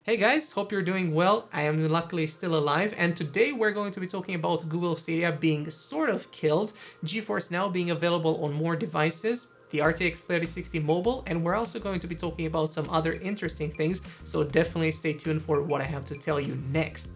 Hey guys, hope you're doing well. I am luckily still alive, and today we're going to be talking about Google Stadia being sort of killed, GeForce Now being available on more devices, the RTX 3060 mobile, and we're also going to be talking about some other interesting things, so definitely stay tuned for what I have to tell you next.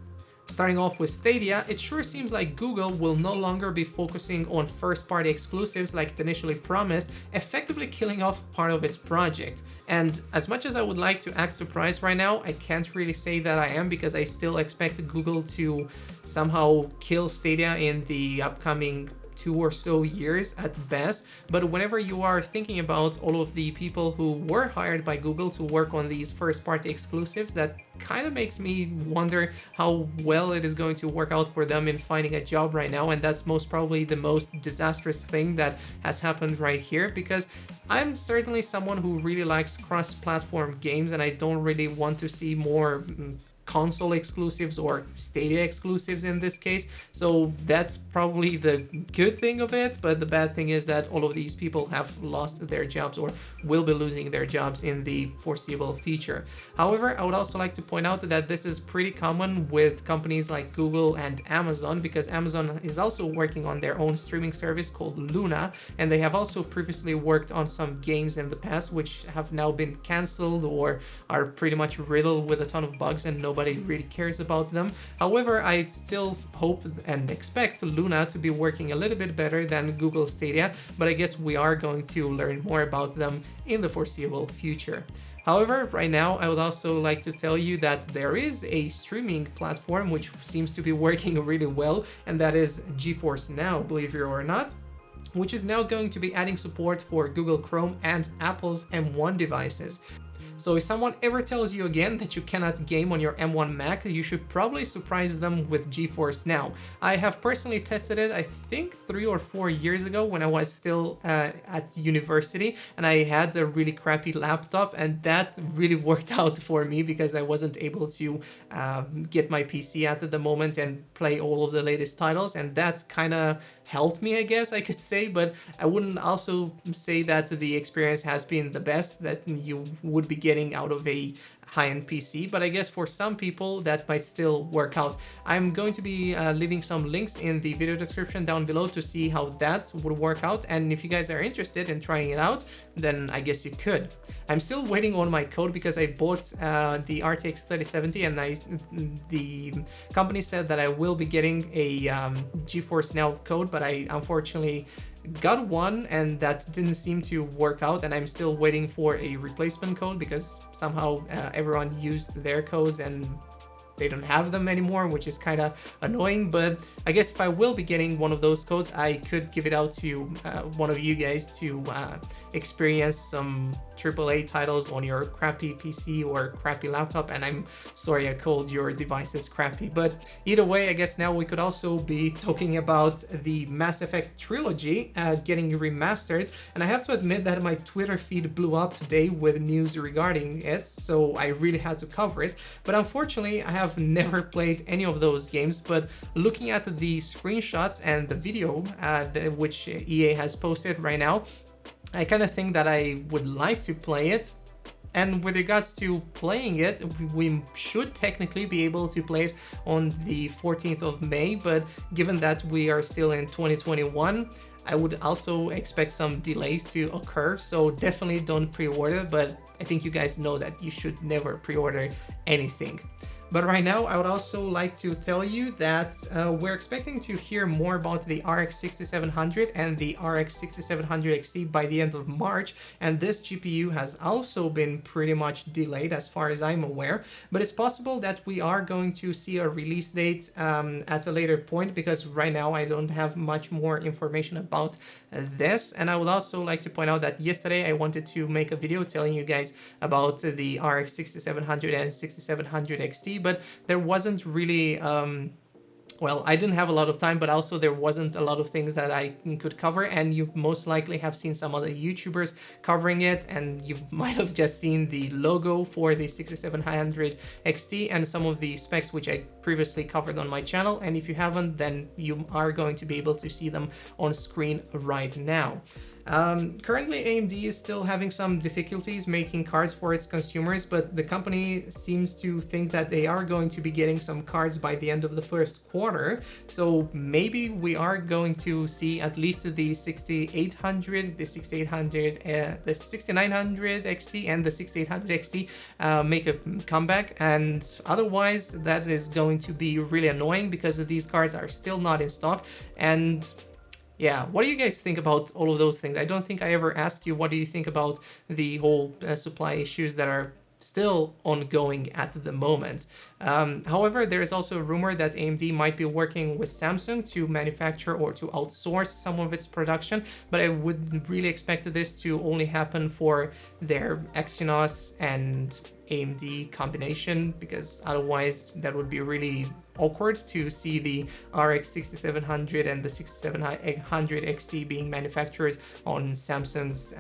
Starting off with Stadia, it sure seems like Google will no longer be focusing on first-party exclusives like it initially promised, effectively killing off part of its project. And as much as I would like to act surprised right now, I can't really say that I am because I still expect Google to somehow kill Stadia in the upcoming 2 or so years at best. But whenever you are thinking about all of the people who were hired by Google to work on these first-party exclusives, that kind of makes me wonder how well it is going to work out for them in finding a job right now. And that's most probably the most disastrous thing that has happened right here, because I'm certainly someone who really likes cross-platform games, and I don't really want to see more console exclusives or Stadia exclusives in this case. So that's probably the good thing of it, but the bad thing is that all of these people have lost their jobs or will be losing their jobs in the foreseeable future. However, I would also like to point out that this is pretty common with companies like Google and Amazon, because Amazon is also working on their own streaming service called Luna, and they have also previously worked on some games in the past which have now been cancelled or are pretty much riddled with a ton of bugs and nobody really cares about them. However, I still hope and expect Luna to be working a little bit better than Google Stadia, but I guess we are going to learn more about them in the foreseeable future. However, right now, I would also like to tell you that there is a streaming platform which seems to be working really well, and that is GeForce Now, believe it or not, which is now going to be adding support for Google Chrome and Apple's M1 devices. So if someone ever tells you again that you cannot game on your M1 Mac, you should probably surprise them with GeForce Now. I have personally tested it, I think 3 or 4 years ago when I was still at university, and I had a really crappy laptop, and that really worked out for me because I wasn't able to get my PC at the moment and play all of the latest titles, and that kind of helped me, I guess I could say. But I wouldn't also say that the experience has been the best that you would be getting out of a high-end PC, but I guess for some people that might still work out. I'm going to be leaving some links in the video description down below to see how that would work out, and if you guys are interested in trying it out, then I guess you could. I'm still waiting on my code because I bought the RTX 3070, and the company said that I will be getting a GeForce Now code, but I unfortunately got one and that didn't seem to work out, and I'm still waiting for a replacement code because somehow everyone used their codes and they don't have them anymore, which is kind of annoying. But I guess if I will be getting one of those codes, I could give it out to one of you guys to experience some AAA titles on your crappy PC or crappy laptop. And I'm sorry I called your devices crappy, but either way, I guess now we could also be talking about the Mass Effect Trilogy getting remastered. And I have to admit that my Twitter feed blew up today with news regarding it, so I really had to cover it. But unfortunately, I have never played any of those games, but looking at the screenshots and the video which EA has posted right now, I kind of think that I would like to play it. And with regards to playing it, we should technically be able to play it on the 14th of May, but given that we are still in 2021, I would also expect some delays to occur, so definitely don't pre-order, but I think you guys know that you should never pre-order anything. But right now, I would also like to tell you that we're expecting to hear more about the RX 6700 and the RX 6700 XT by the end of March, and this GPU has also been pretty much delayed as far as I'm aware, but it's possible that we are going to see a release date at a later point, because right now I don't have much more information about this. And I would also like to point out that yesterday I wanted to make a video telling you guys about the RX 6700 and 6700 XT, but there wasn't really well, I didn't have a lot of time, but also there wasn't a lot of things that I could cover, and you most likely have seen some other YouTubers covering it, and you might have just seen the logo for the 6700 XT and some of the specs which I previously covered on my channel, and if you haven't, then you are going to be able to see them on screen right now. Currently, AMD is still having some difficulties making cards for its consumers, but the company seems to think that they are going to be getting some cards by the end of the first quarter. So maybe we are going to see at least the 6800, the 6800, the 6900 XT and the 6800 XT make a comeback. And otherwise, that is going to be really annoying because these cards are still not in stock. And yeah, what do you guys think about all of those things? I don't think I ever asked you what do you think about the whole supply issues that are still ongoing at the moment. However, there is also a rumor that AMD might be working with Samsung to manufacture or to outsource some of its production, but I would really expect this to only happen for their Exynos and AMD combination, because otherwise that would be really awkward to see the RX 6700 and the 6700 XT being manufactured on Samsung's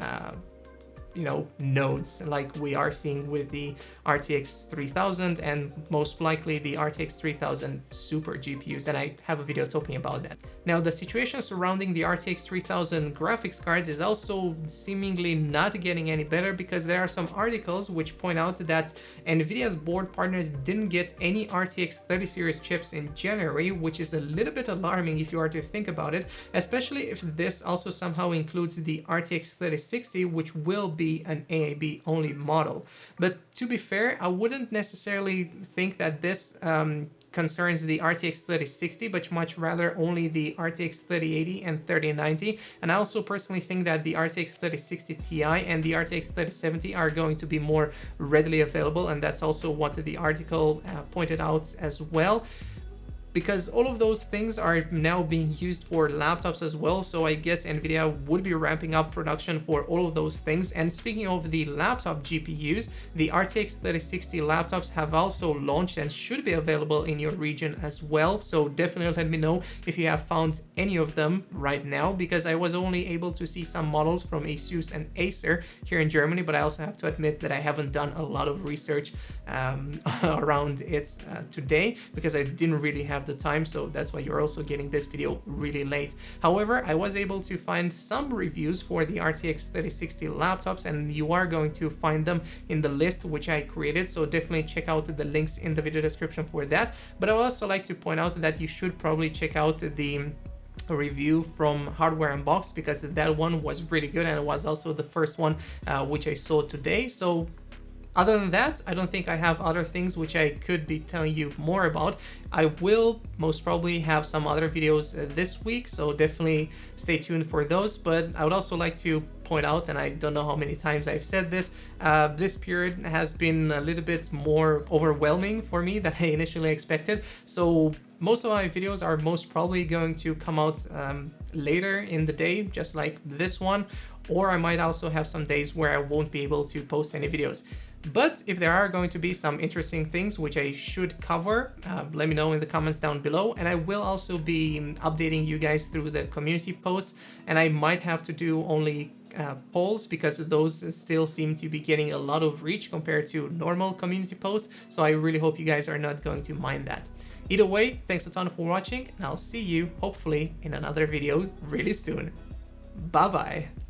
nodes like we are seeing with the RTX 3000 and most likely the RTX 3000 Super GPUs, and I have a video talking about that. Now, the situation surrounding the RTX 3000 graphics cards is also seemingly not getting any better, because there are some articles which point out that NVIDIA's board partners didn't get any RTX 30 series chips in January, which is a little bit alarming if you are to think about it, especially if this also somehow includes the RTX 3060, which will be an AAB only model. But to be fair, I wouldn't necessarily think that this concerns the RTX 3060, but much rather only the RTX 3080 and 3090. And I also personally think that the RTX 3060 Ti and the RTX 3070 are going to be more readily available, and that's also what the article pointed out as well, because all of those things are now being used for laptops as well. So I guess NVIDIA would be ramping up production for all of those things. And speaking of the laptop GPUs, the RTX 3060 laptops have also launched and should be available in your region as well. So definitely let me know if you have found any of them right now, because I was only able to see some models from Asus and Acer here in Germany, but I also have to admit that I haven't done a lot of research around it today, because I didn't really have the time, so that's why you're also getting this video really late. However, I was able to find some reviews for the RTX 3060 laptops, and you are going to find them in the list which I created, so definitely check out the links in the video description for that. But I would also like to point out that you should probably check out the review from Hardware Unboxed, because that one was really good, and it was also the first one which I saw today. So other than that, I don't think I have other things which I could be telling you more about. I will most probably have some other videos this week, so definitely stay tuned for those. But I would also like to point out, and I don't know how many times I've said this, this period has been a little bit more overwhelming for me than I initially expected. So most of my videos are most probably going to come out later in the day, just like this one, or I might also have some days where I won't be able to post any videos. But if there are going to be some interesting things which I should cover, let me know in the comments down below. And I will also be updating you guys through the community posts, and I might have to do only polls, because those still seem to be getting a lot of reach compared to normal community posts. So I really hope you guys are not going to mind that. Either way, thanks a ton for watching, and I'll see you hopefully in another video really soon. Bye bye.